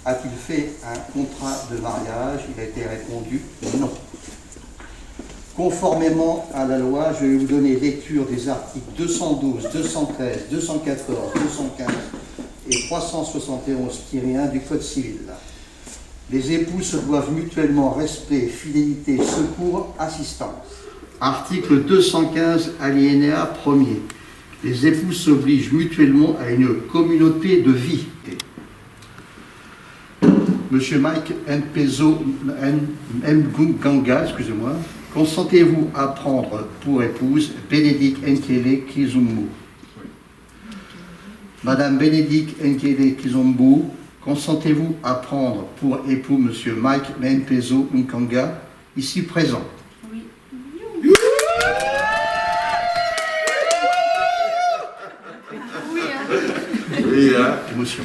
a-t-il fait un contrat de mariage? Il a été répondu non. Conformément à la loi, je vais vous donner lecture des articles 212, 213, 214, 215 et 371-1 du Code civil. Les époux se doivent mutuellement respect, fidélité, secours, assistance. Article 215, alinéa 1er. Les époux s'obligent mutuellement à une communauté de vie. Monsieur Mike Mganga, excusez-moi, consentez-vous à prendre pour épouse Bénédicte Nkele Kizumbu? Madame Bénédicte Nkele Kizumbu, consentez-vous à prendre pour époux Monsieur Mike Mpezo Nkanga, ici présent? Oui. Oui, hein. Émotion.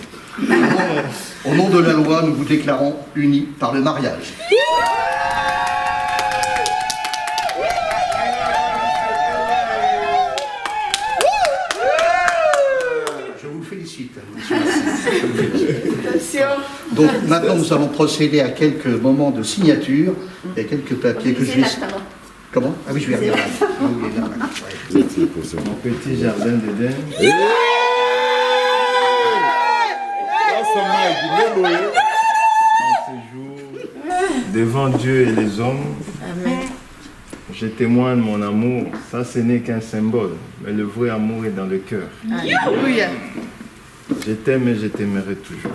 Au nom de la loi, nous vous déclarons unis par le mariage. Je vous félicite. Donc maintenant, nous allons procéder à quelques moments de signature et quelques papiers que je vais... Comment? Ah oui, je vais regarder. Mon petit jardin d'Éden. En ce jour, devant Dieu et les hommes, je témoigne mon amour. Ça, ce n'est qu'un symbole, mais le vrai amour est dans le cœur. Alléluia. Je t'aime et je t'aimerai toujours.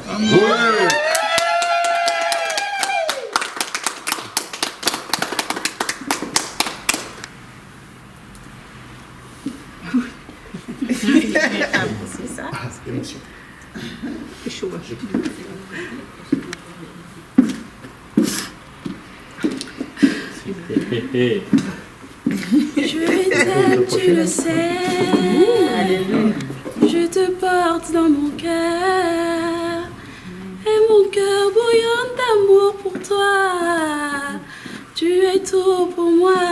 C'est ça. C'est chaud. Je t'aime, tu le sais. Je te porte dans mon cœur. Et mon cœur bouillonne d'amour pour toi. Tu es tout pour moi.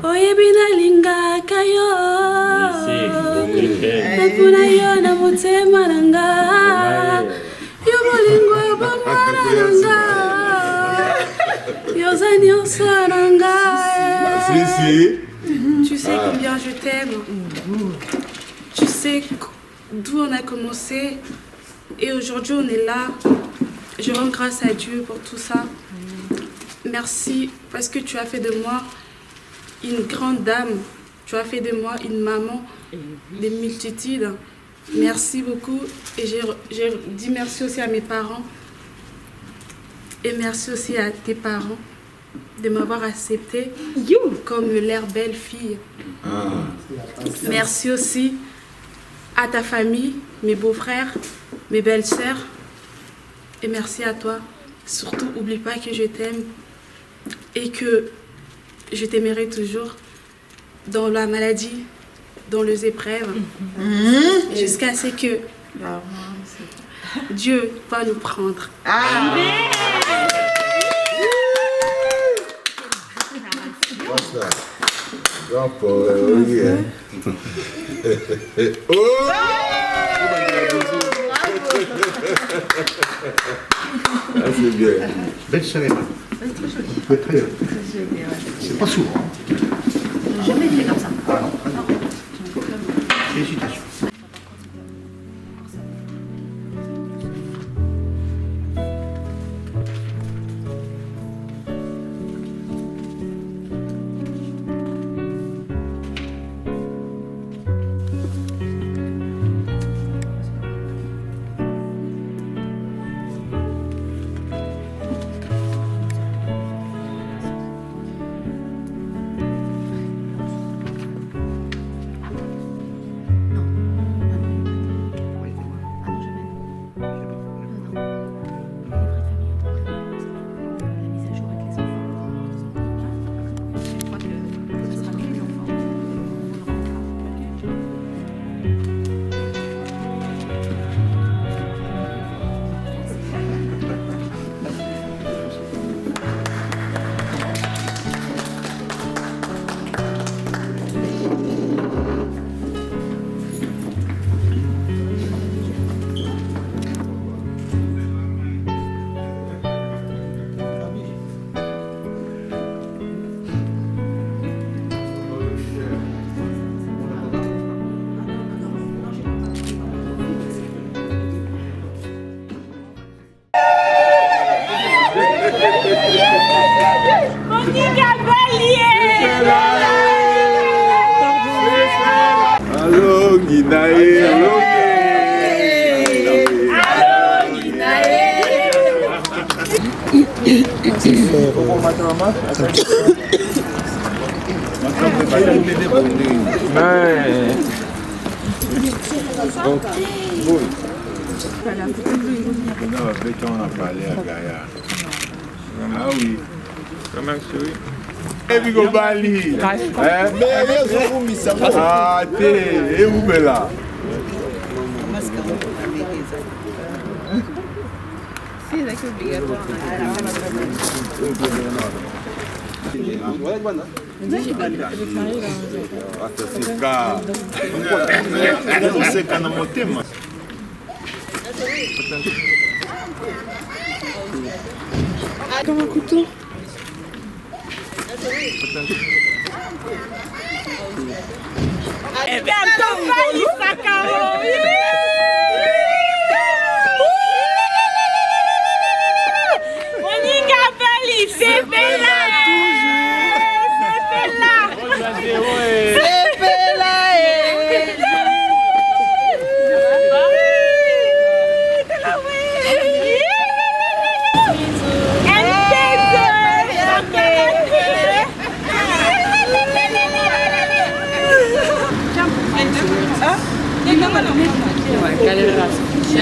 Oyebina linga kayo. Napuna yo na motema nanga. Yo bolingo yo bomwana nanga. Yo zanyo sananga. Tu sais combien je t'aime. Tu sais d'où on a commencé. Et aujourd'hui on est là. Je rends grâce à Dieu pour tout ça. Merci parce que tu as fait de moi une grande dame. Tu as fait de moi une maman des multitudes. Merci beaucoup. Et je dis merci aussi à mes parents. Et merci aussi à tes parents de m'avoir accepté comme leur belle-fille. Merci aussi à ta famille, mes beaux-frères, mes belles-sœurs. Et merci à toi. Surtout, n'oublie pas que je t'aime et que je t'aimerai toujours dans la maladie, dans les épreuves, jusqu'à ce que Dieu va nous prendre. Amen. C'est bien. Belle cérémonie. C'est très bien. C'est pas souvent. J'ai jamais fait comme ça. Ah non. Félicitations. On a parlé à Gaïa. Ah oui. Comment c'est? Et puis go Bali. Ah, t'es et où là? Comme un couteau. Eh bien,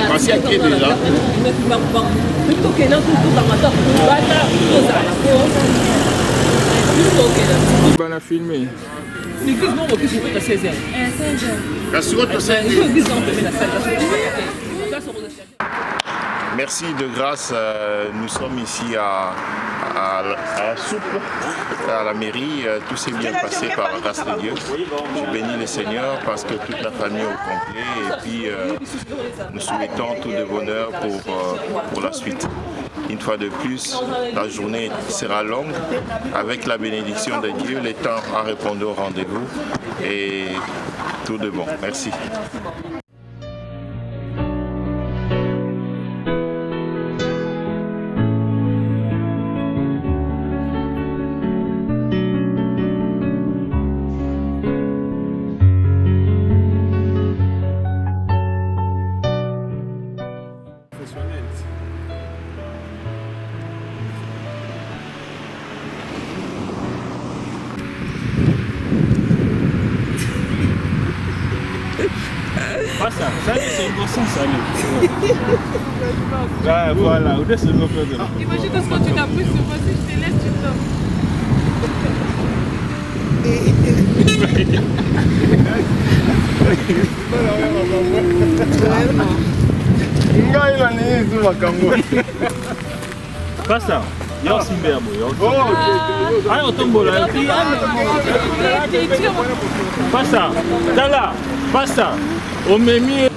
Passé à qui déjà? Il va filmer. Merci de grâce. Nous sommes ici à la soupe, à la mairie. Tout s'est bien passé par la grâce de Dieu. Je bénis le Seigneur parce que toute la famille est au complet. Et puis nous souhaitons tout de bonheur pour la suite. Une fois de plus, la journée sera longue. Avec la bénédiction de Dieu, le temps a répondu au rendez-vous. Et tout de bon. Merci. Pas ça, c'est une grosse salut. Ah, voilà, où est-ce que vous faites? Imagine quand tu t'as pris sur moi, si je te laisse, tu tombes. Pas ça. Yo simberbo, yo. Ah, on tombe là. Pas ça. T'as là. Pas ça. On m'a mis.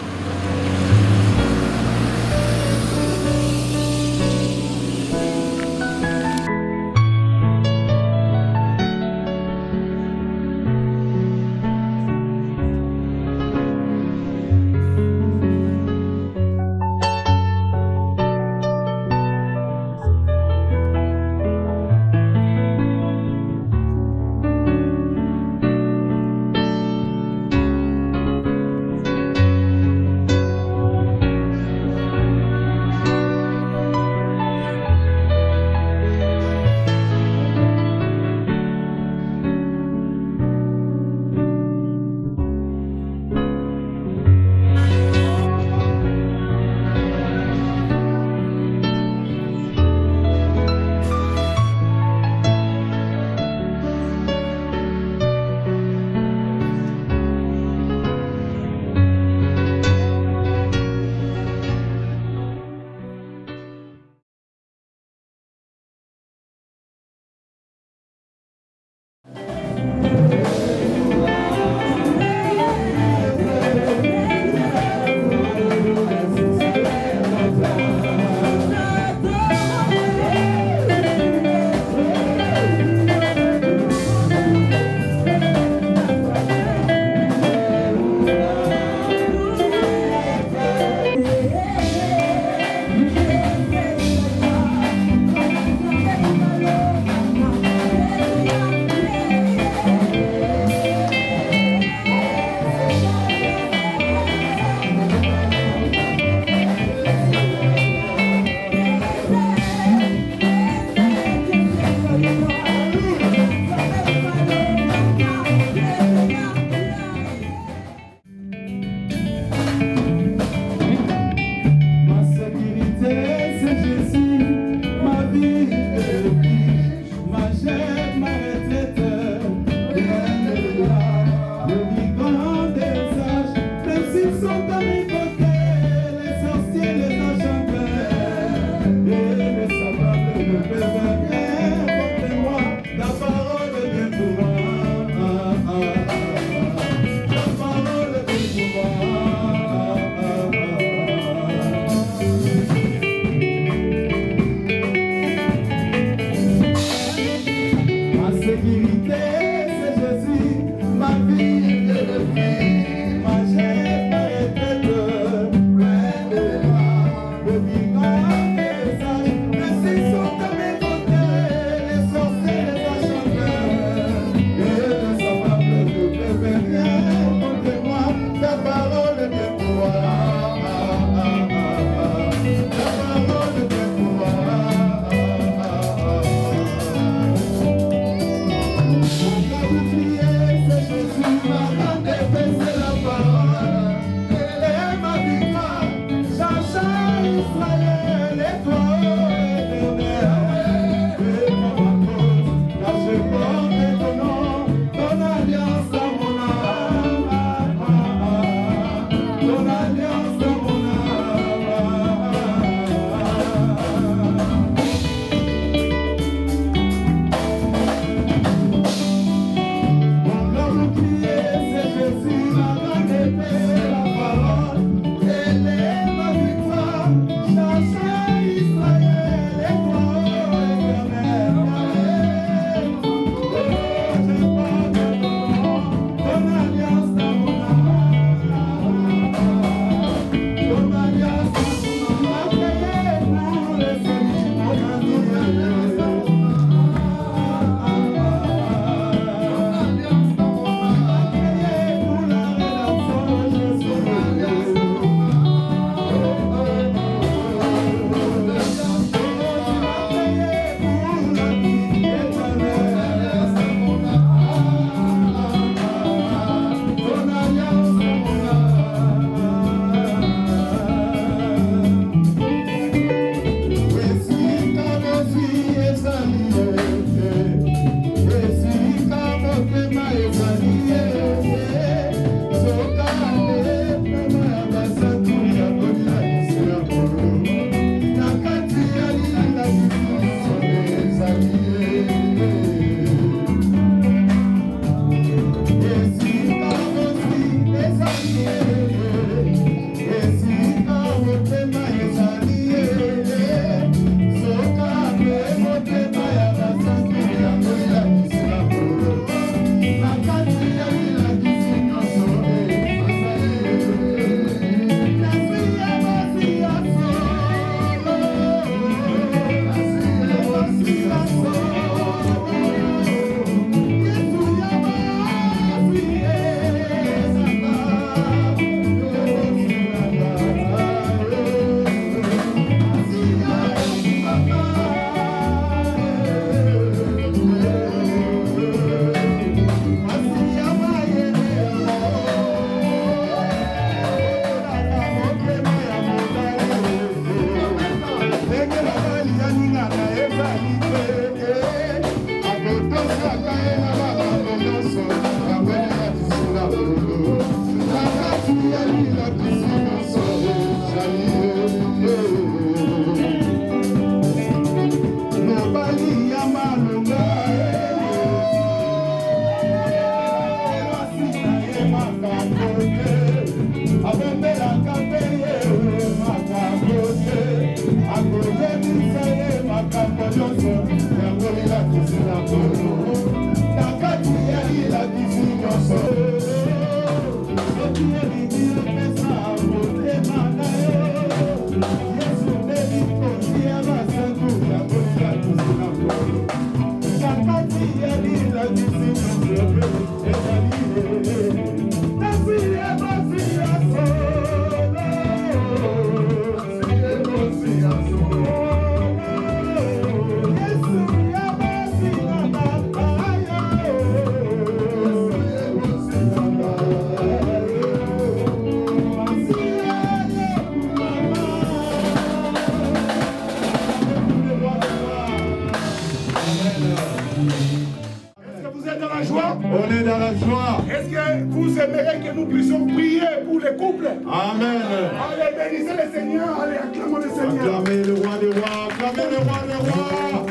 On est dans la joie. Est-ce que vous aimeriez que nous puissions prier pour les couples? Amen. Allez, bénissez le Seigneur. Allez, acclamons le Seigneur. Acclamez le roi des rois. Acclamez le roi des rois.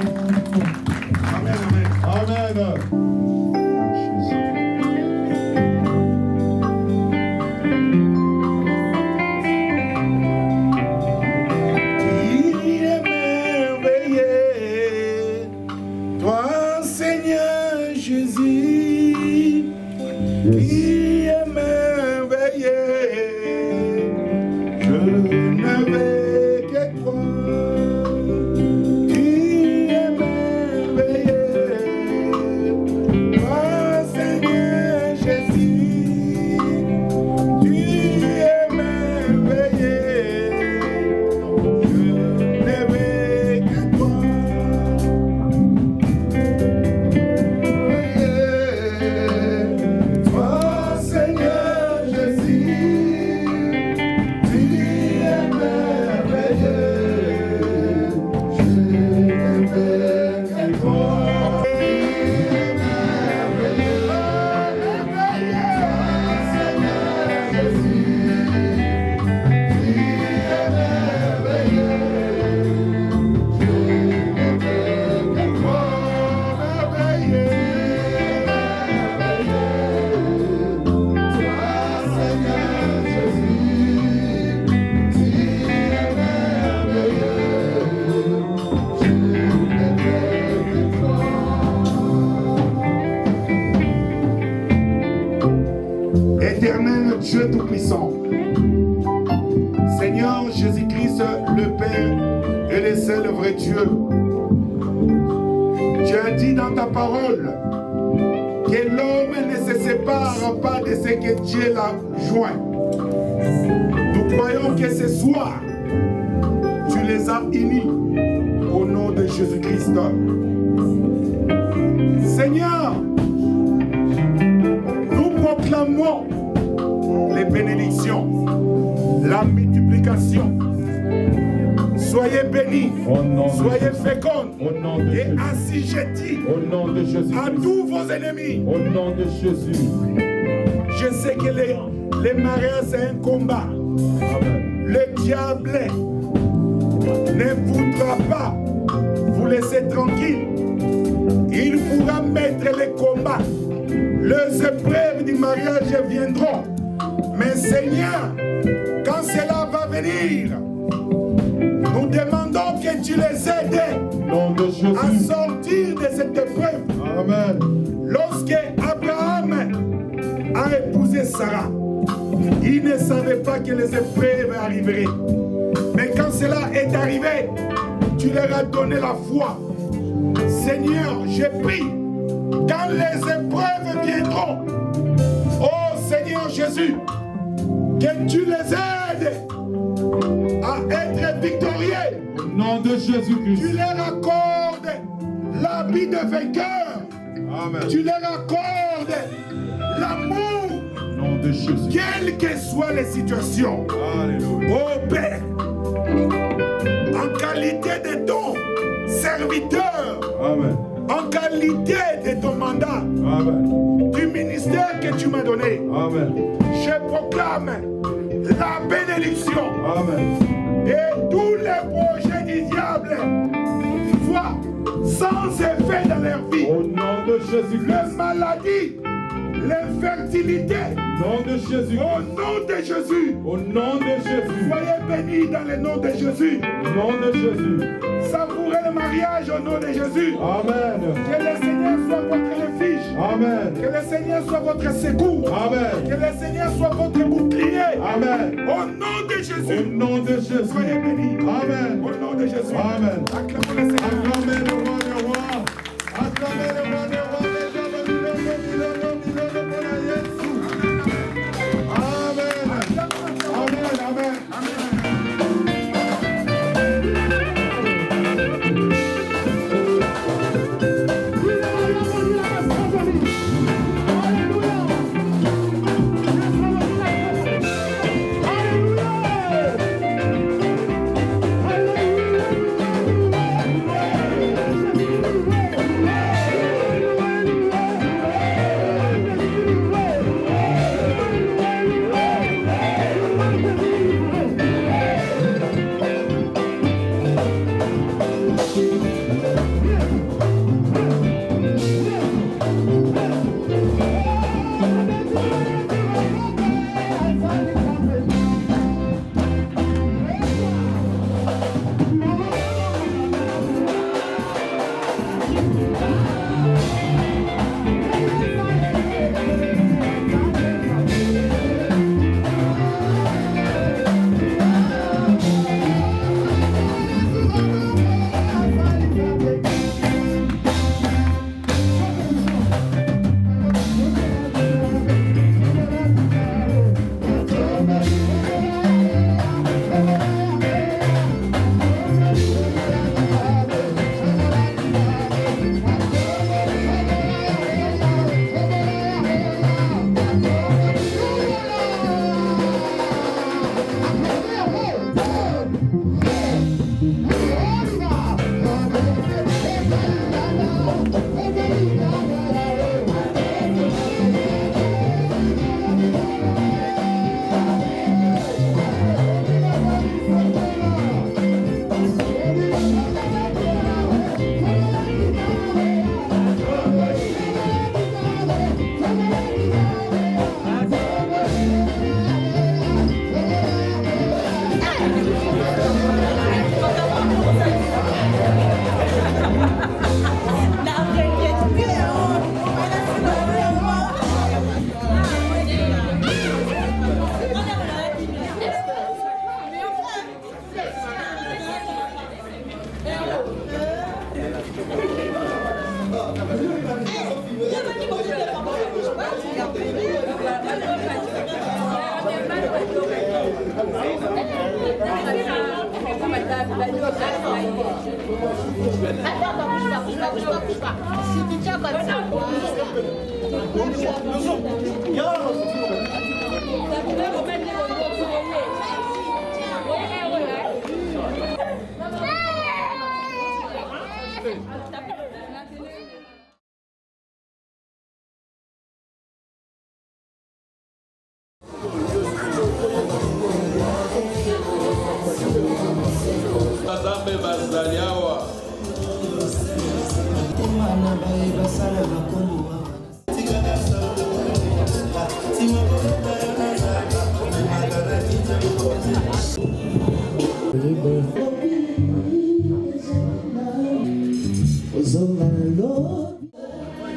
Amen, amen. Amen. Il est merveilleux, toi, Seigneur Jésus. Il est merveilleux, je ne vais que croire. bénisse le Père et le seul vrai Dieu. Tu as dit dans ta parole que l'homme ne se sépare pas de ce que Dieu l'a joint. Nous croyons que ce soir, tu les as unis au nom de Jésus-Christ. Seigneur, nous proclamons les bénédictions, la multiplication. Soyez bénis, soyez féconds et assujettis à tous vos ennemis. Au nom de Jésus. Je sais que les mariages, c'est un combat. Amen. Le diable ne voudra pas vous laisser tranquille. Il pourra mettre les combats. Les épreuves du mariage viendront. Mais Seigneur, quand cela va venir, nous demandons que tu les aides à sortir de cette épreuve. Amen. Lorsque Abraham a épousé Sarah, il ne savait pas que les épreuves arriveraient. Mais quand cela est arrivé, tu leur as donné la foi. Seigneur, je prie, quand les épreuves viendront, oh Seigneur Jésus, que tu les aides à être victorieux. Au nom de Jésus-Christ. Tu leur accordes l'habit de vainqueur. Amen. Tu leur accordes l'amour. Au nom de Jésus. Quelles que soient les situations. Alléluia. Oh Père, en qualité de ton serviteur, Amen. en qualité de ton mandat, Amen. du ministère que tu m'as donné, Amen. je proclame la bénédiction. Amen. Et tous les projets du diable soient sans effet dans leur vie. Au nom de Jésus-Christ. La maladie, l'infertilité, Au nom de Jésus. au nom de Jésus. Au nom de Jésus. Soyez bénis dans le nom de Jésus. Au nom de Jésus. Savourez le mariage au nom de Jésus. Amen. Que le Seigneur soit votre refuge. Amen. Que le Seigneur soit votre secours. Amen. Que le Seigneur soit votre bouclier. Amen. Au nom de Au Jésus. nom de Jésus. Soyez bénis. Amen. Au nom de Jésus. Amen. Acclamons le Seigneur. Acclamez le roi des rois. Acclamez le roi des rois. Amen. Amen. Amen. Bouge pas. Si tu tiens comme ça,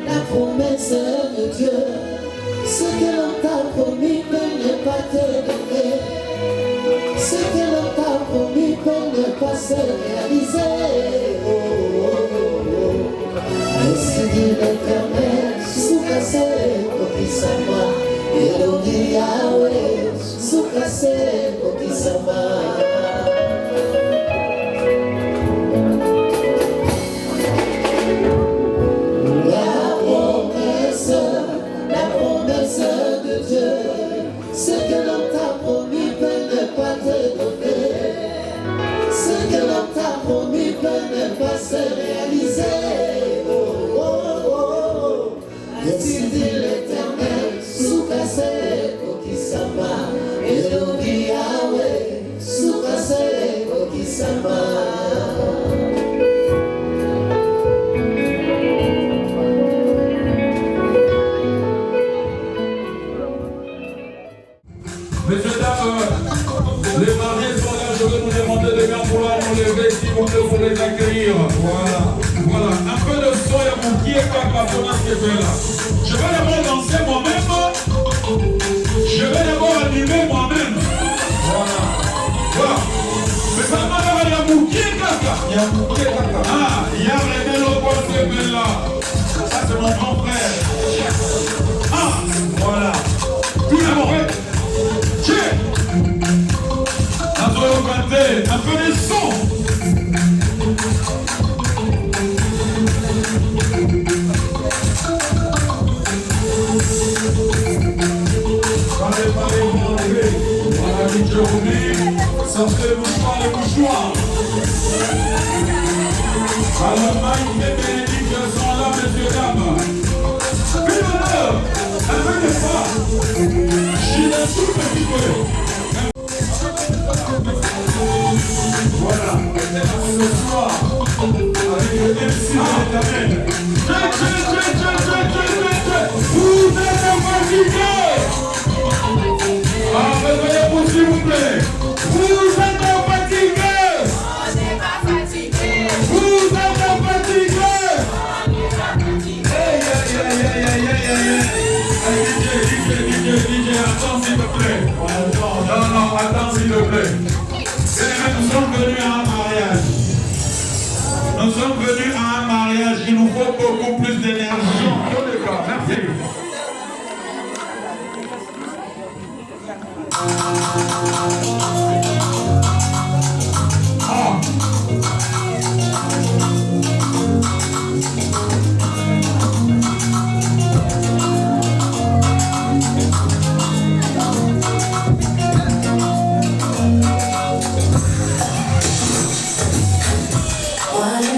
la promesse de Dieu, ce que l'on t'a promis peut ne pas te donner, ce que l'on t'a promis peut ne pas se réaliser. Oh, oh, oh, oh. Ainsi dit l'Éternel, sous cassé pour qui s'en va, et l'on dit Yahweh, sous cassé pour qui s'en va. Ce que l'on t'a promis peut ne pas te donner, ce que l'on t'a promis peut ne pas se réaliser. Oh, oh, oh. Ainsi dit l'Éternel, sous cassé pour qui s'en va, et l'on dit Yahweh, sous cassé pour qui s'en va. Messieurs, dames, les mariés sont là, je vais vous demander de bien vouloir nous lever s'il vous plaît pour les accueillir. Voilà. Un peu de son et vous qui est capable de ce là. Je vais d'abord danser moi-même. Je vais d'abord animer moi-même. Voilà. Mais ça m'a l'air il y a Mouki et Kaka. Ah, il y a René Lobo là. Ça c'est mon grand frère. Ah, voilà. Tout d'abord. Un peu de son. Parlez, vous enlevez. Voilà, DJ Romy, sortez les mouchoirs, les mouchoirs. Alors, Mike et Bénédicte sont là, messieurs, dames. Vive l'honneur, avec les femmes. J'ai un tout petit peu. Voilà, ce soir, avec le MC de l'Éternel. Vous êtes fatigués. Ah, réveillez-vous s'il vous plaît. Vous êtes fatigués. On n'est pas fatigués. Vous êtes fatigués. On n'est pas fatigués. DJ, attends s'il te plaît. Non, attends s'il te plaît. Nous sommes venus à un mariage. Nous sommes venus à un mariage. Il nous faut beaucoup plus d'énergie. Merci. Wanna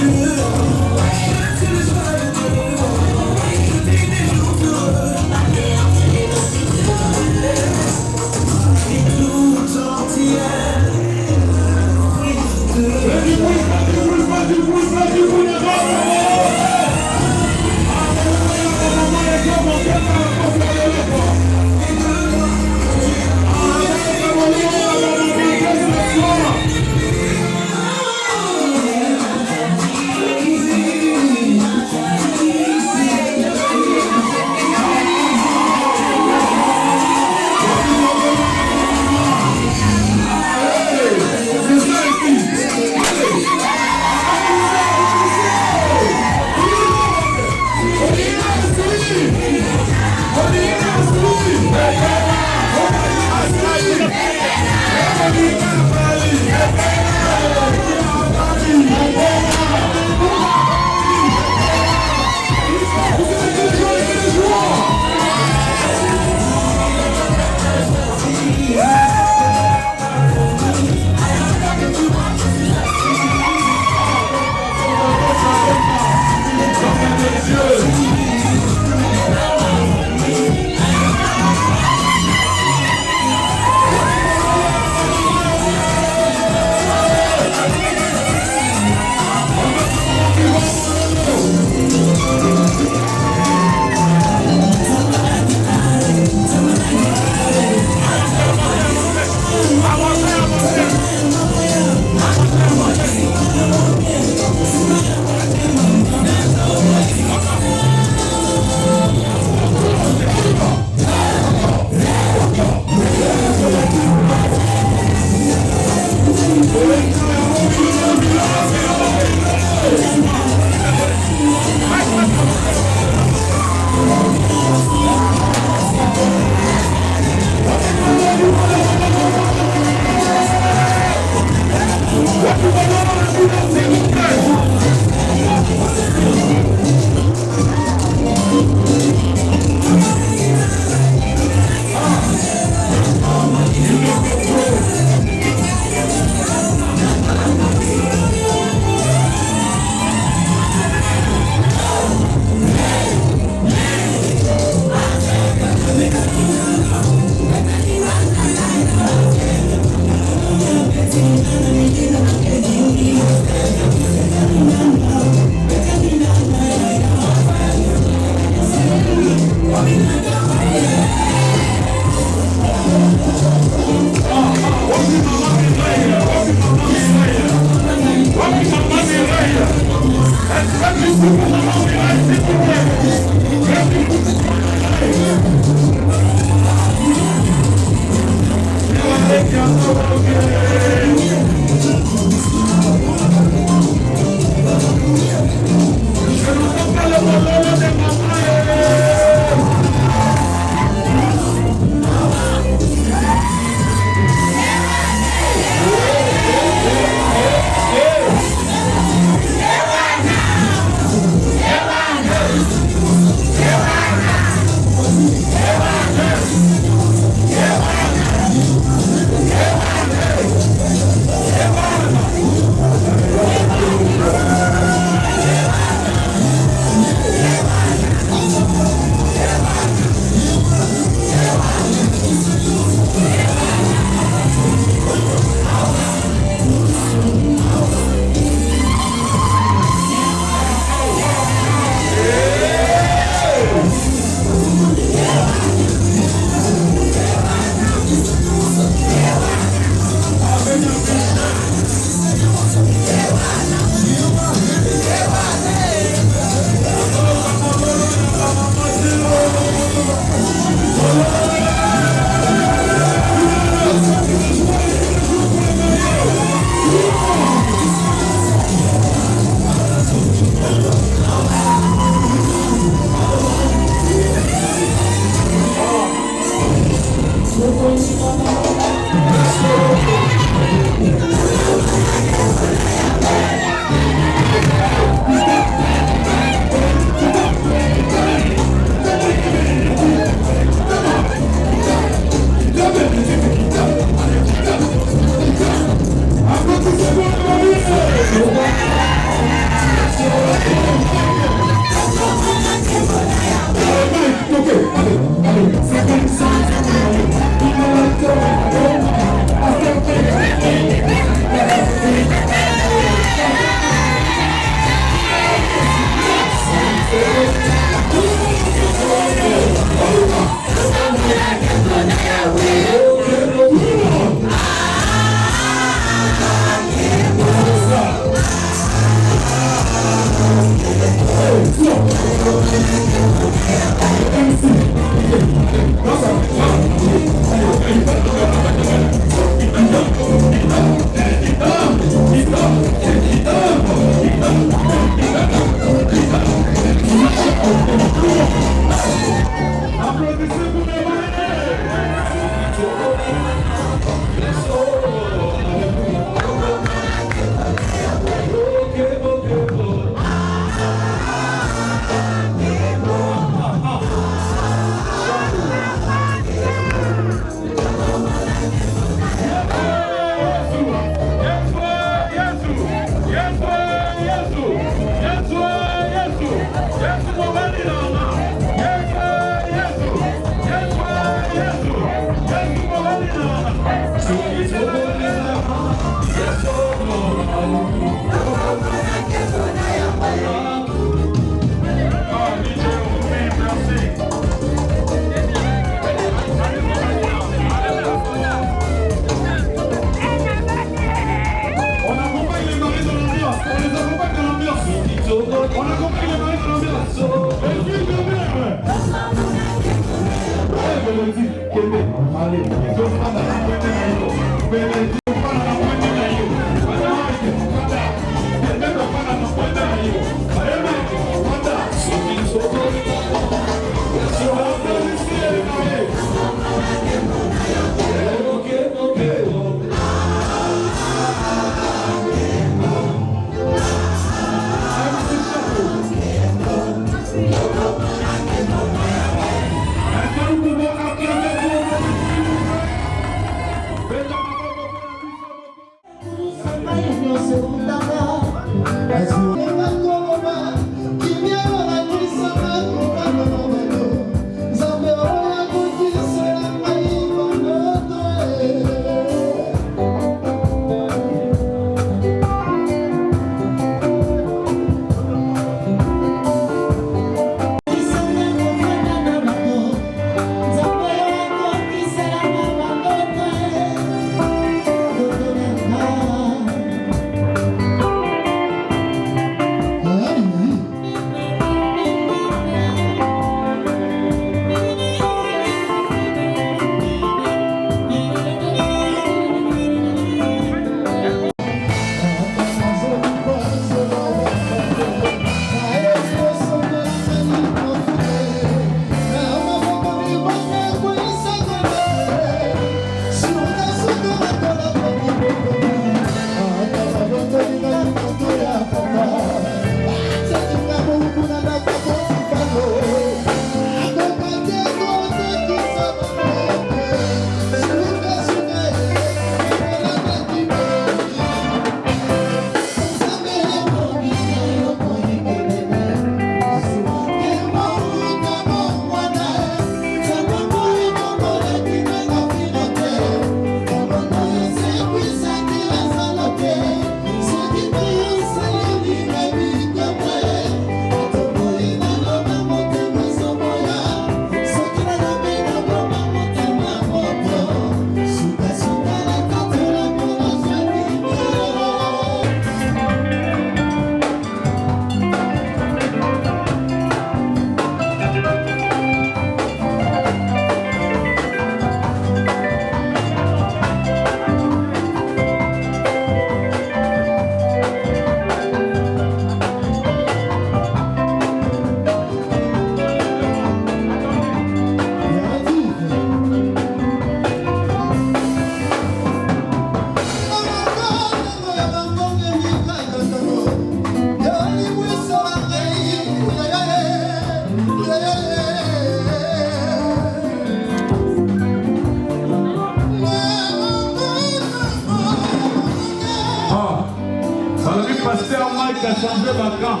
pasteur Mike a changé ma camp.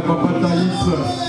Papa Taïs.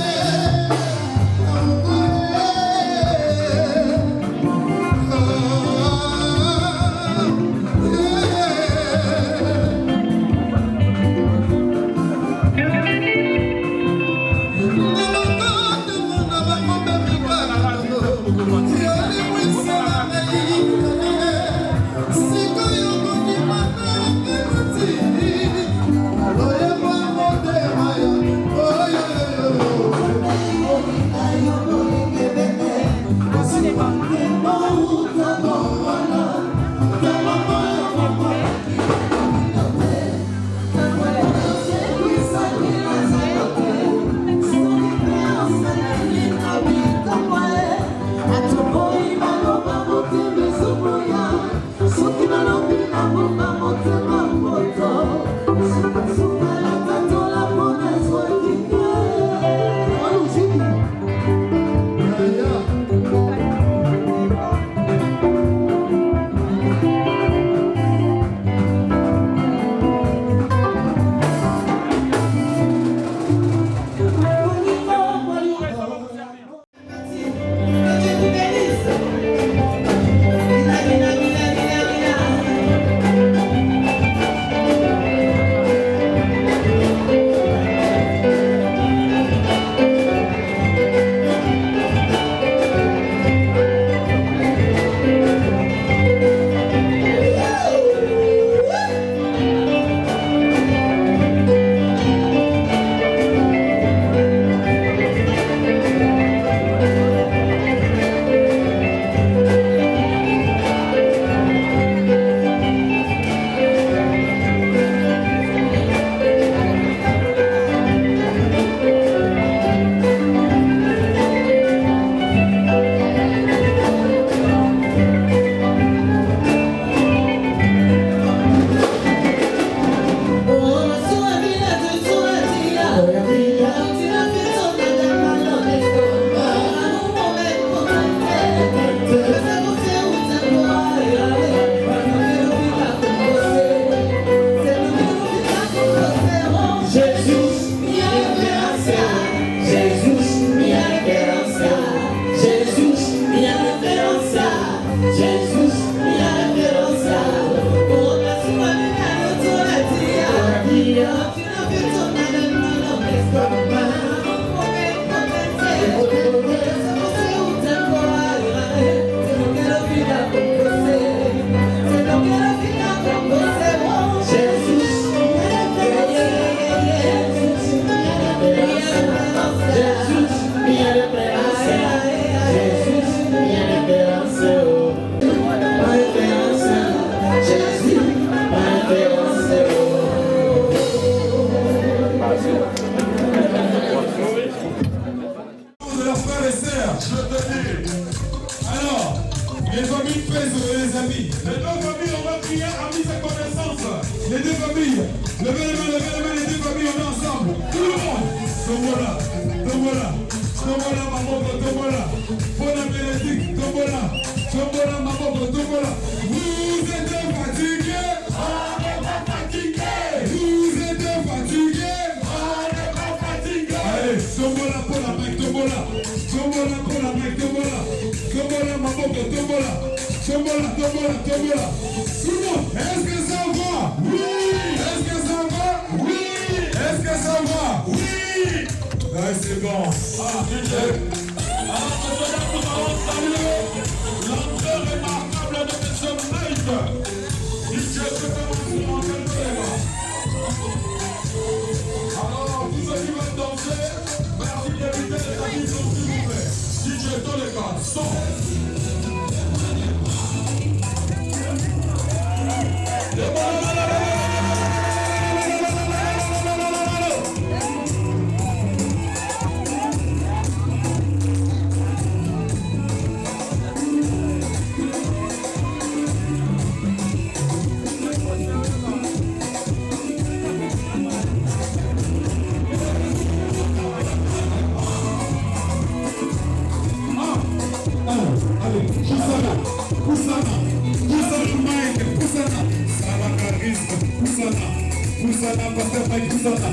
Poussana, pasteur Mike, Poussana.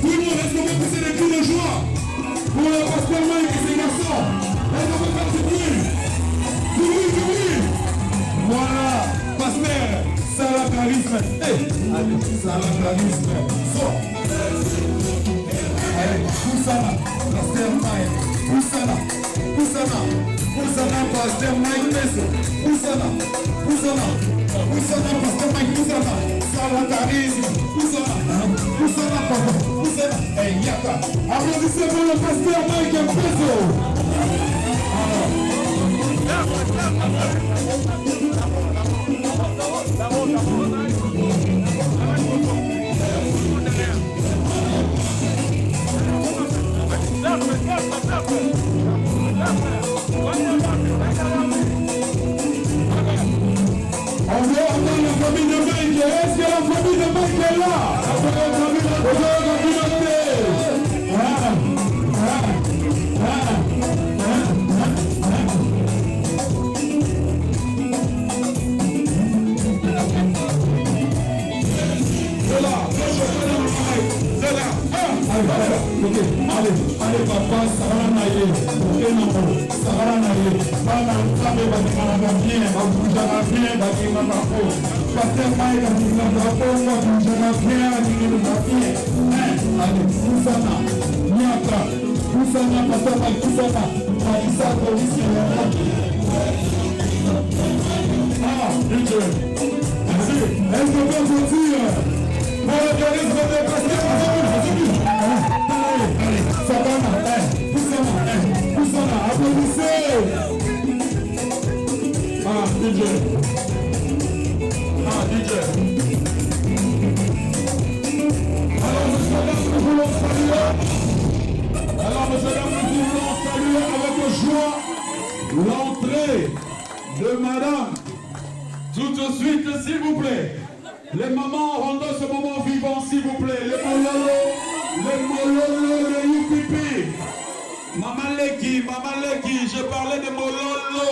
Tout le monde, est-ce qu'on peut pousser des cris de joie pour le pasteur Mike et ses garçons? Est-ce qu'on peut faire du bruit? Du bruit, du bruit. Voilà, pasteur, Salah Charisme. Allez, Salah Charisme. Sors. Allez, Poussana, pasteur Mike, Poussana, Poussana, Poussana, pasteur Mike Meso, Poussana, Poussana, Poussana, pasteur Mike, Poussana, Salah Charisme, Poussana, Poussana, papa, Poussana, hey, Yaka. Applaudissez pour le pasteur Mike Meso. On veut entendre la famille de Mike. Est-ce que la famille de Mike est là? La famille de communauté. C'est là, c'est là. Ok, allez papa, ça va nailler. Ok, non, ça va nailler. Bana, ça va bien, va bouger bien, va dire ma peau. Pasteur Mike a dit ma peau, va bouger bien, va dire ma bien. Allez, Poussana, Niaka, Poussana, pasteur Mike, Poussana, Marissa, police, ah, DJ. Merci. Est-ce que vous pouvez dire pour le charisme de pasteur allez, Savannah, Poussana, Poussana, applaudissez. Ah, DJ. Ah, DJ. Alors, monsieur, nous voulons saluer. Alors, monsieur, nous voulons saluer avec joie l'entrée de madame. Tout de suite, s'il vous plaît. Les mamans, rendons ce moment vivant, s'il vous plaît. Les mololo, les youpipi. Maman Leki, je parlais de mololo.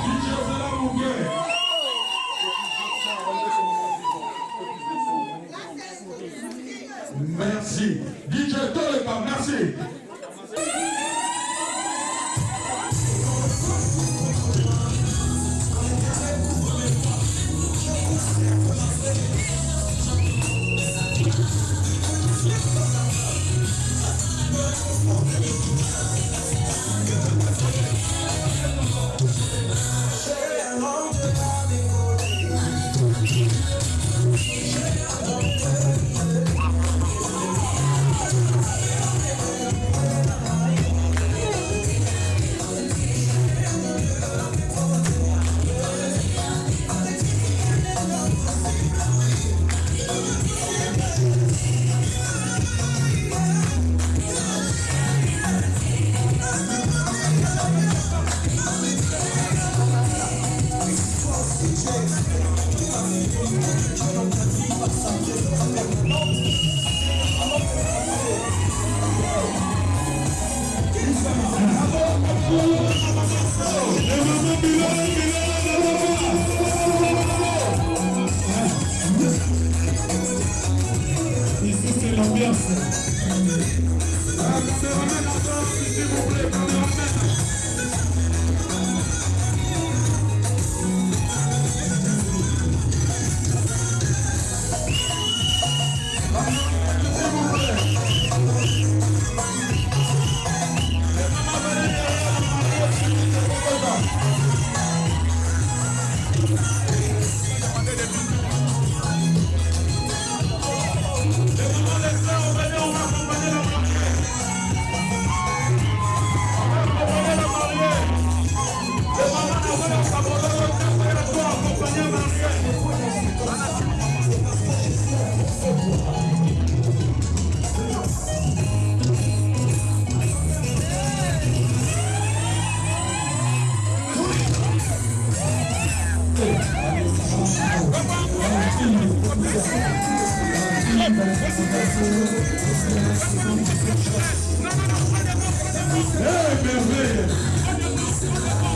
DJ, c'est là, mon cœur. Merci. DJ, Toleka, merci. Ici c'est l'ambiance. S'il vous plaît,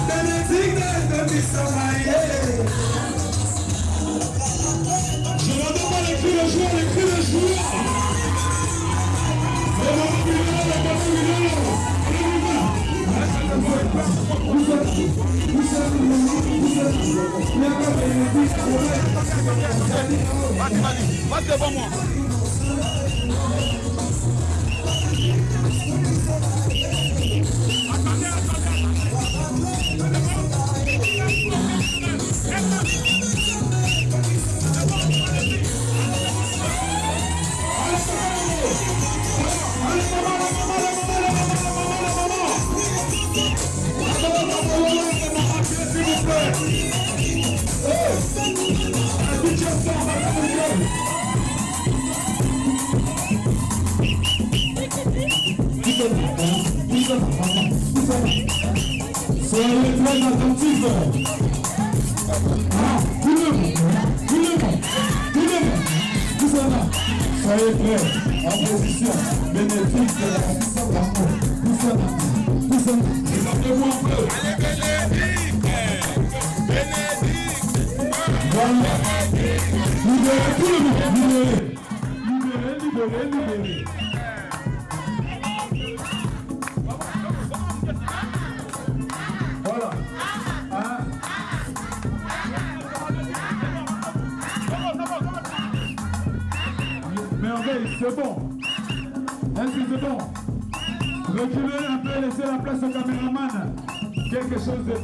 Benedict, Passe devant moi. Soyez très attentifs. Tout le monde. Soyez prêts en position. Bénéfique de la puissance d'amour. Regardez-moi un peu. Voilà. Libérez tout le monde. Libérez. Voilà. Merveille, c'est bon. Est-ce que c'est bon? Reculez un peu, laissez la place au caméraman. Quelque chose de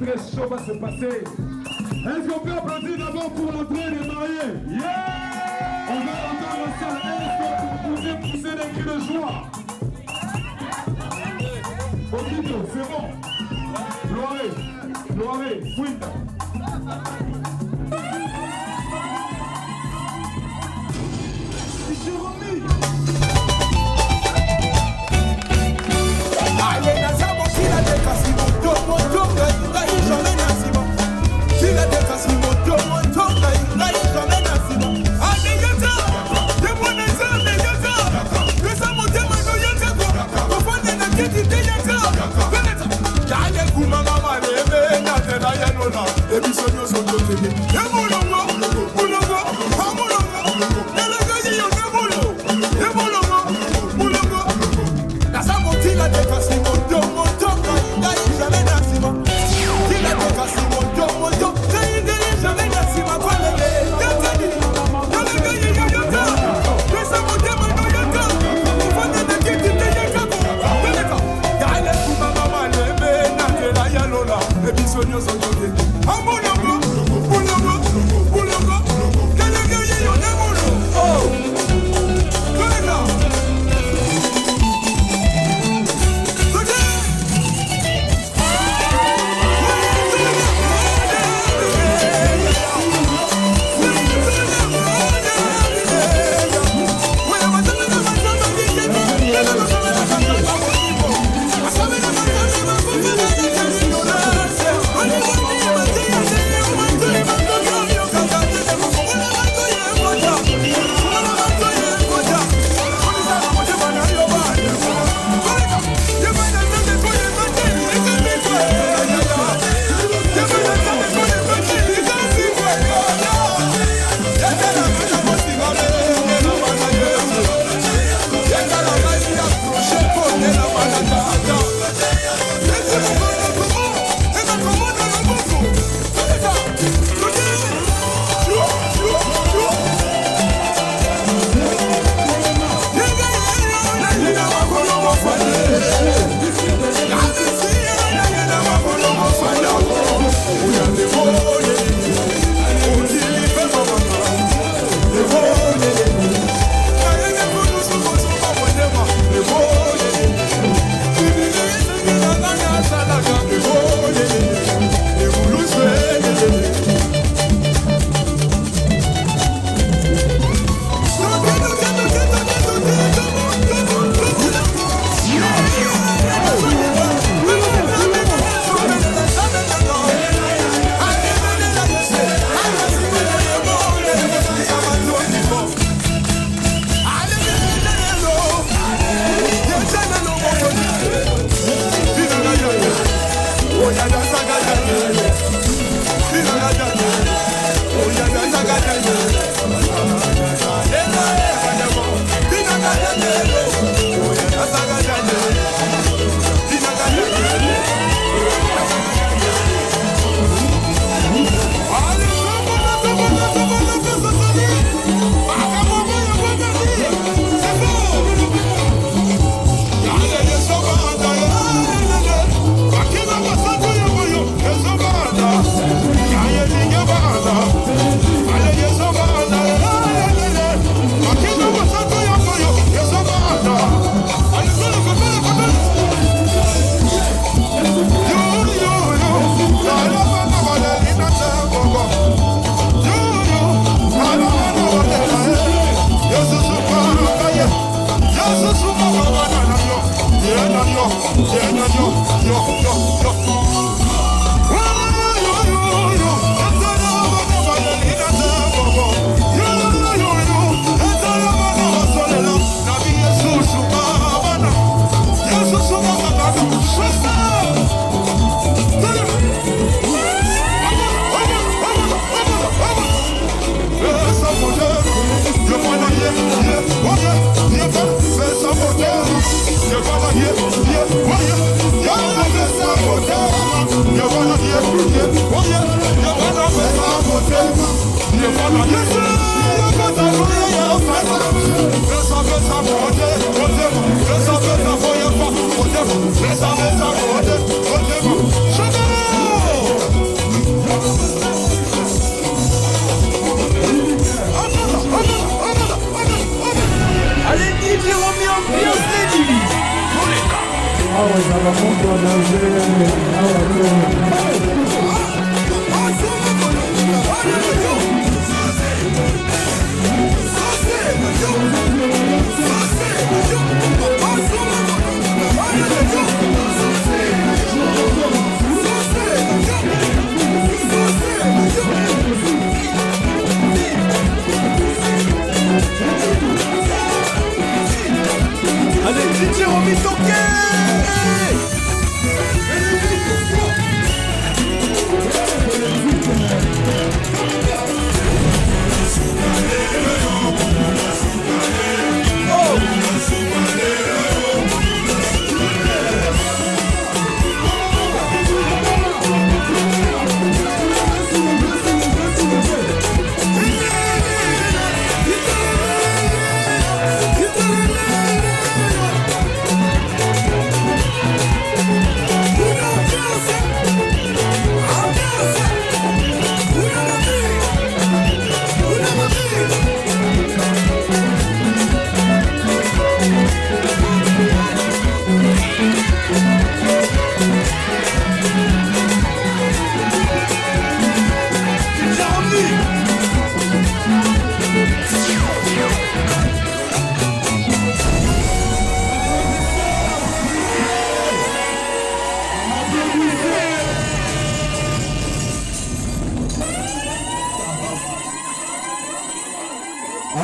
très chaud va se passer. Est-ce qu'on peut applaudir d'abord pour l'entrée des mariés? Yeah! On va entendre la salle. Est-ce que vous pouvez pousser des cris de joie? Poquito, c'est bon. Gloire, fuita.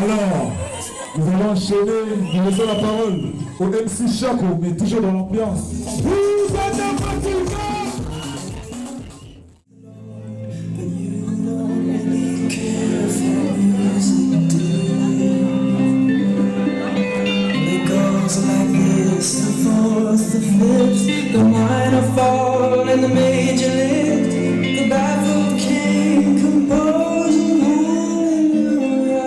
Alors, nous allons enchaîner, nous laissons la parole au MC Chaco, mais toujours dans l'ambiance. Vous êtes un Matilda! Like this, the fourth, the fifth, the minor fall and the major lift, the baffled king composing hallelujah,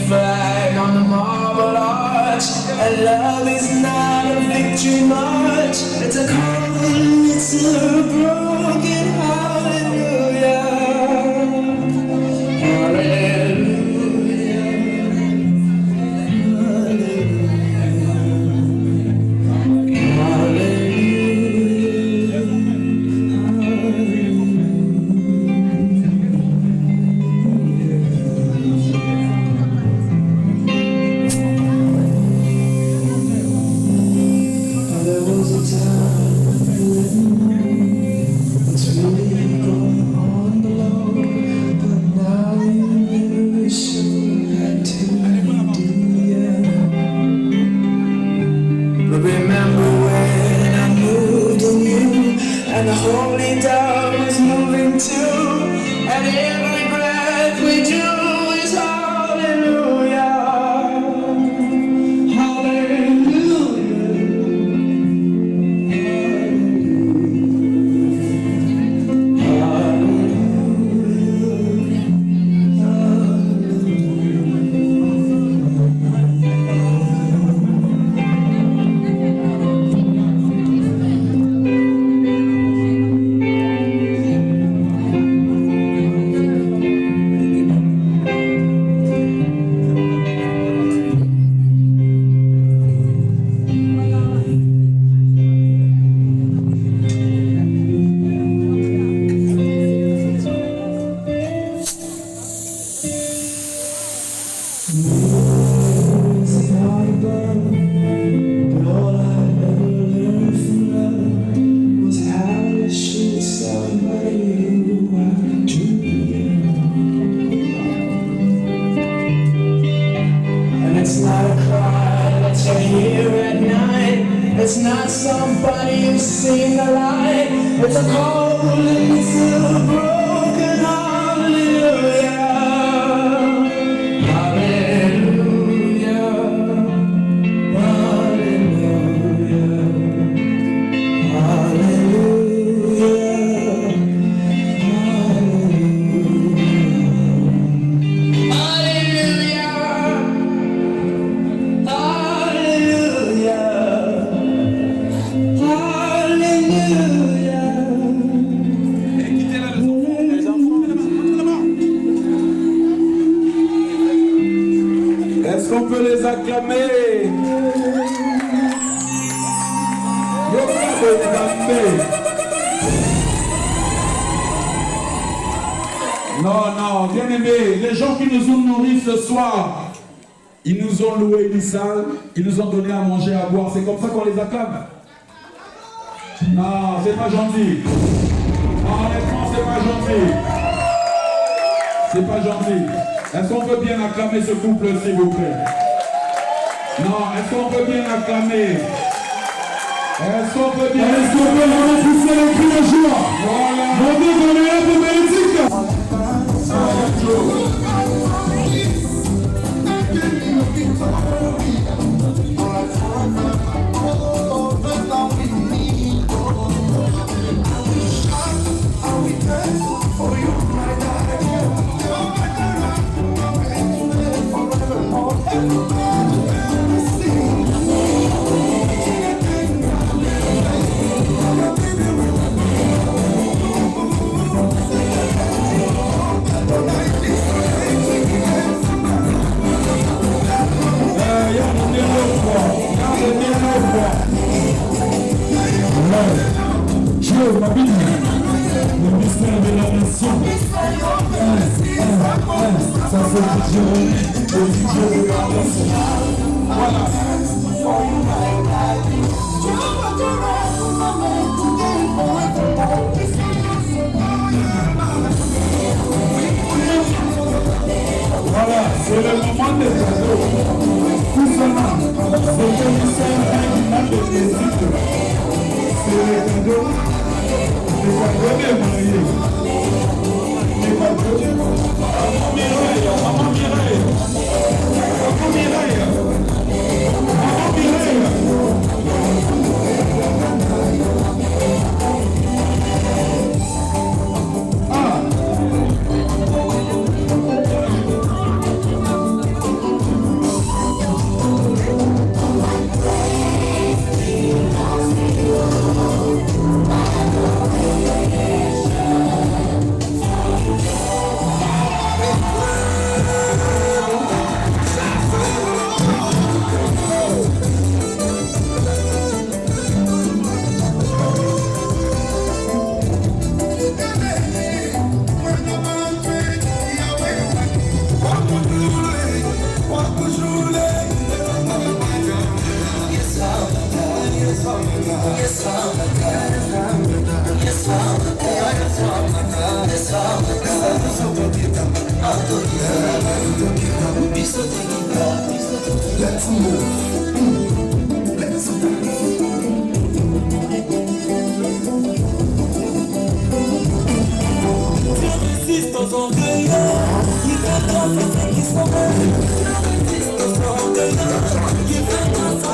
flag on the marble arch, and love is not a victory march. It's a call, it's a broken hallelujah, hallelujah, hallelujah. And the holy dove is moving too, and every breath we do is hallelujah, It's not somebody who's seen the light. It's a cold and it's a broken hallelujah, hallelujah, hallelujah, hallelujah, Est-ce qu'on peut les acclamer? Non, bien aimé, les gens qui nous ont nourris ce soir, ils nous ont loué une salle, ils nous ont donné à manger, à boire, c'est comme ça qu'on les acclame? Non, c'est pas gentil. Honnêtement, c'est pas gentil. C'est pas gentil. Est-ce qu'on peut bien acclamer ce couple, s'il vous plaît? Non, est-ce qu'on peut bien acclamer? Est-ce qu'on peut bien... Est-ce qu'on peut vraiment pousser les cris de joie? Voilà. Mon Dieu, qu'on est là pour bénédiction. servir la nation. Ça c'est DJ René, le DJ de la nation. Voilà. Voilà, c'est le moment des cadeaux. Tout seulement, c'est que nous sommes un imam de visite. C'est les cadeaux des mariés. Les cadeaux de Maman Mireille, Maman Mireille. Maman Mireille. Maman Mireille. Let's move. Let's résiste aux orgueilleux, qui fait danser qui sont belles. Résiste aux orgueilleux, qui fait danser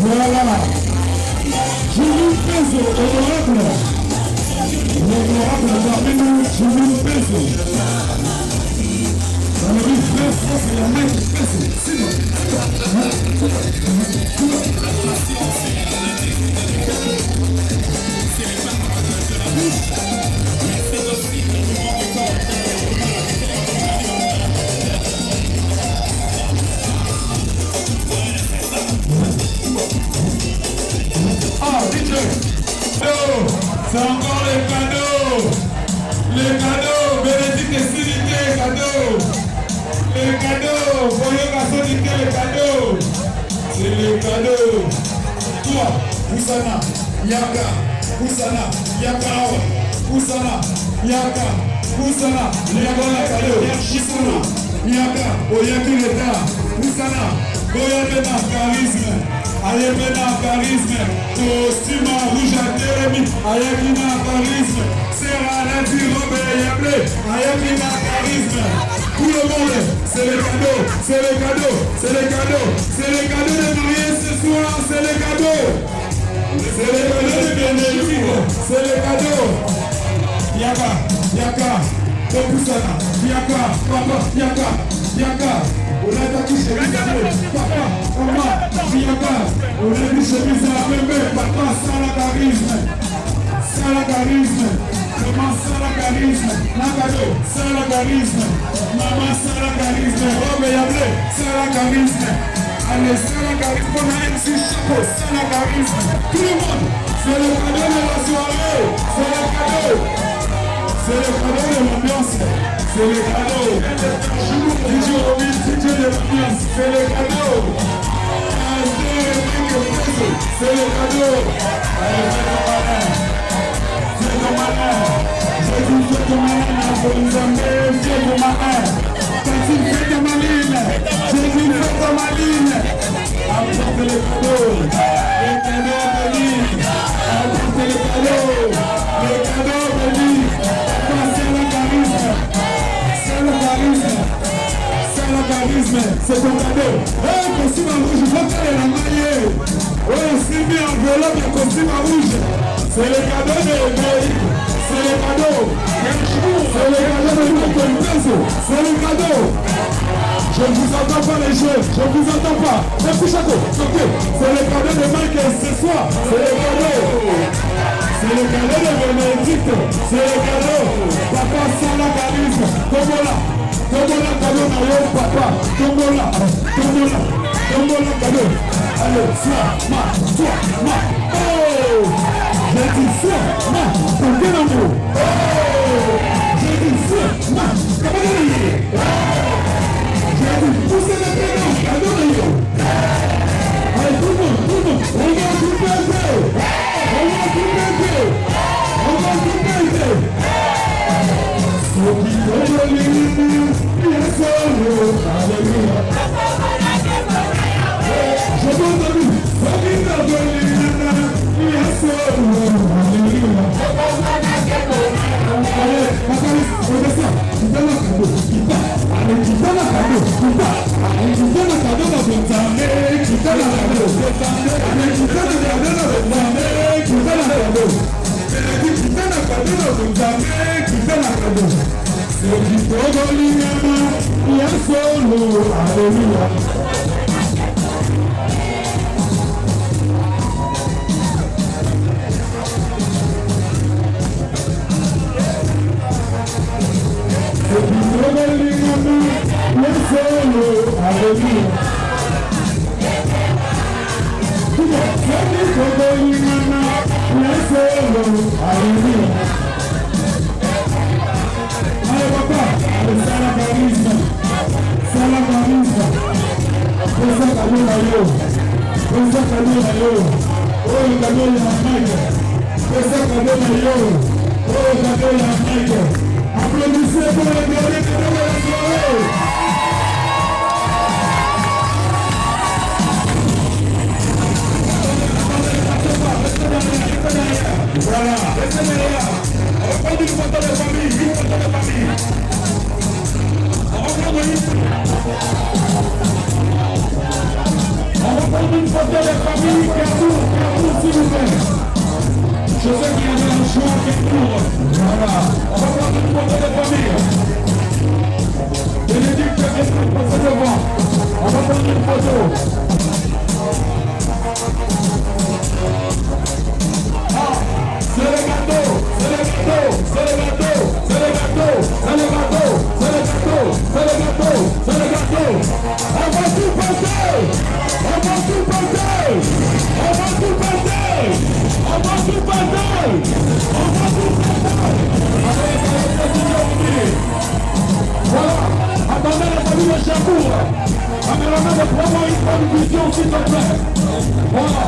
Voilà. Jules Peso, honorable. L'honorable parmi nous, Jules Peso. Dans le but de France, c'est la main de Peso. C'est encore les cadeaux. Les cadeaux, Bénédicte et Silité, cadeaux. toi. Poussana, Yaka, Poussana, Yaka, Poussana, Yaka, Poussana, Yaka, Poussana, Yaka, Oyaki l'État, Poussana, Goyabena, charisme, Ayabena, charisme, costume rouge à Térémy, Ayabina, charisme, Serra, Nati, Robert, Yablé, Ayabina, charisme, tout le monde, c'est les cadeaux, c'est les cadeaux, c'est les cadeaux, c'est les cadeaux de marier ce soir, c'est les cadeaux. C'est les cadeaux de bénédiction, c'est les cadeaux. Yaka, Yaka, Poussana, Yaka, Papa, Yaka, Yaka. On a attaqué chez les cadeaux, Papa, Maman, Yaka. On a vu chez les bébé, Papa, ça la charisme, ça la charisme. Maman, ça la charisme, Nakado, ça la charisme. Maman, ça la charisme, Robe Yablé, ça la charisme. Allez, c'est la charisme, on a un petit chapeau, c'est la charisme. Tout le monde, c'est le cadeau de la soirée, c'est le cadeau. C'est le cadeau de l'ambiance, c'est le cadeau. DJ Robin, DJ de l'ambiance, c'est le cadeau. C'est le cadeau. Allez, c'est ton malin. J'ai dit, fais ton malin, pour nous amener, fais ton malin. Tantine, fais ton malin. J'ai dit, fais ton malin. Apporte les cadeaux. Les cadeaux bénis. Apporte les cadeaux. Les cadeaux bénis. C'est le charisme. C'est le charisme. C'est le charisme. C'est ton cadeau. Hey, costume rouge, je vois qu'elle est la maillée. Oui, c'est bien enveloppe le costume rouge. C'est le cadeau de l'Église. C'est le cadeau. C'est le cadeau de l'Église. C'est le cadeau. Je ne vous entends pas les jeux. Je ne vous entends pas. C'est le cadeau. C'est le cadeau de Michael ce soir. C'est le cadeau. C'est le cadeau de Bénédicte. C'est le cadeau. Papa sans la charisme. Tombola. Tombola cadeau na yo papa. Tombola. Tombola. Tombola cadeau. Allez, sois, ma. Oh! J'ai dit sois, ma. Pour quel amour? Oh! J'ai dit sois, ma. Comment dire? J'ai dit poussez le prénom. Cadeau na yo. Allez, tout le monde. On va tout péter. On va tout péter. So qui veut l'illusion, bien solo, alléluia. Je vous donne, so qui veut l'illusion, bien solo, alléluia. Allez, Macalis, on descend, tu donnes un cadeau, qui part. Allez, tu donnes un cadeau, qui part. Allez, tu donnes un cadeau dans ton temps, tu donnes un cadeau. Allez, tu donnes un cadeau dans ton temps, tu donnes un cadeau. Tu donnes un cadeau dans ton temps, tu donnes un cadeau. C'est du Togoliniama, bien solo, alléluia. C'est du Togoliniama, bien solo, alléluia. C'est du Togoliniama, bien solo, alléluia. Allez papa, allez, ça la charisme. Ça la charisme. Fais ça cadeau na yo. Fais ça cadeau na yo. Oh, le cadeau ya Mike. Fais ça cadeau na yo. Oh, le cadeau ya Mike. Applaudissez pour le dernier cadeau de la soirée. Voilà, restez derrière. On va prendre une photo de famille, une photo de famille. On va prendre une photo de famille, Carrefour, s'il vous plaît. Je sais qu'il y avait un choix Carrefour. Voilà, on va prendre une photo de famille. Bénédicte, est-ce que vous passez devant? On va prendre une photo. C'est le gâteau, c'est le gâteau, c'est le gâteau, c'est le gâteau, c'est le gâteau, c'est le gâteau, c'est le gâteau, c'est le gâteau. On va tout passer, on va tout passer, on va tout passer, on va tout passer, on va tout passer. Voilà, attendez la famille de Chapour. Caméraman de prendre une bonne vision s'il te plaît. Voilà.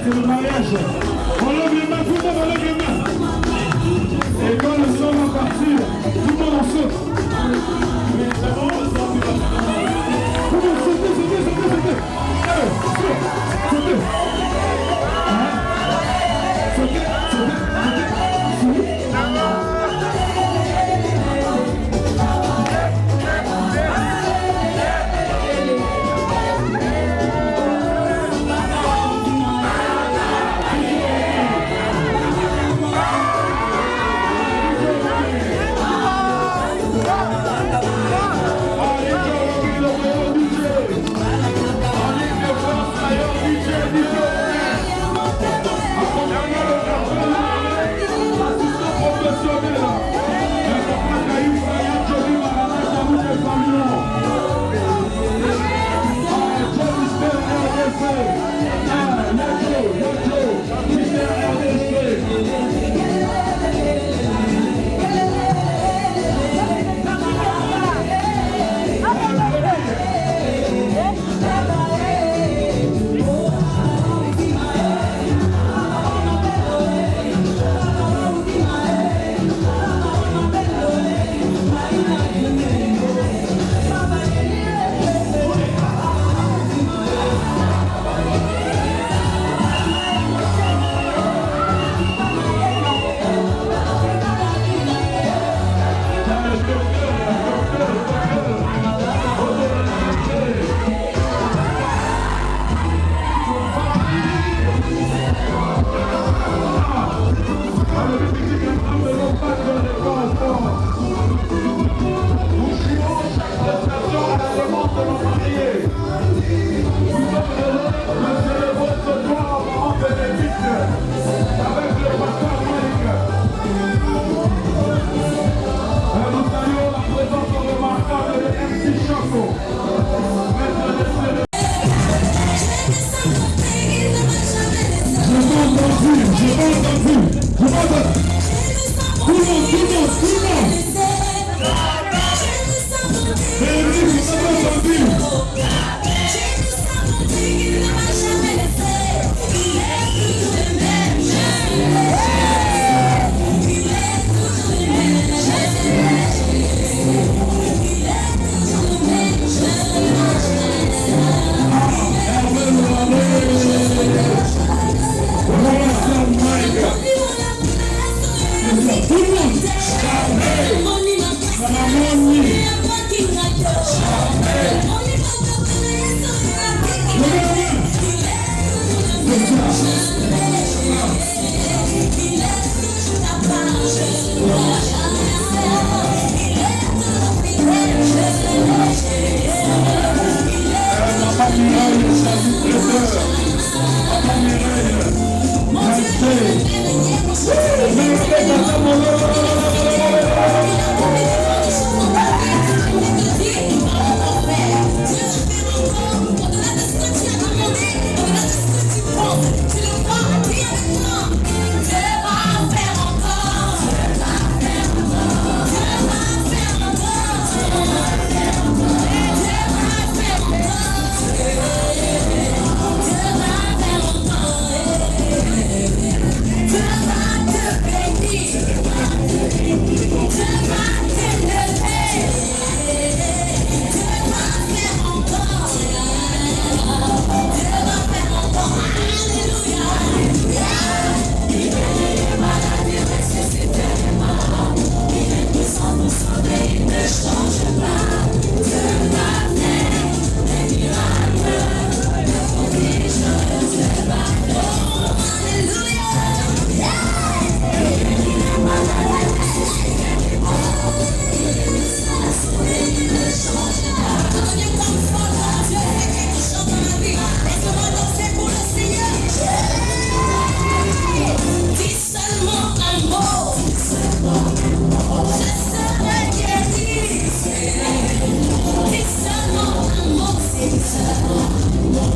C'est le mariage. On lève les mains, tout le monde on lève les mains. Et quand le son va partir, tout le monde en saute. Tout le monde sautez, sautez, sautez, sautez. Allez, sautez. Sautez, sautez, sautez.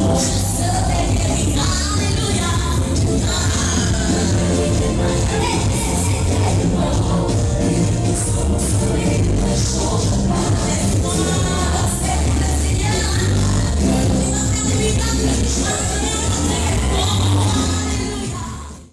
Dieu.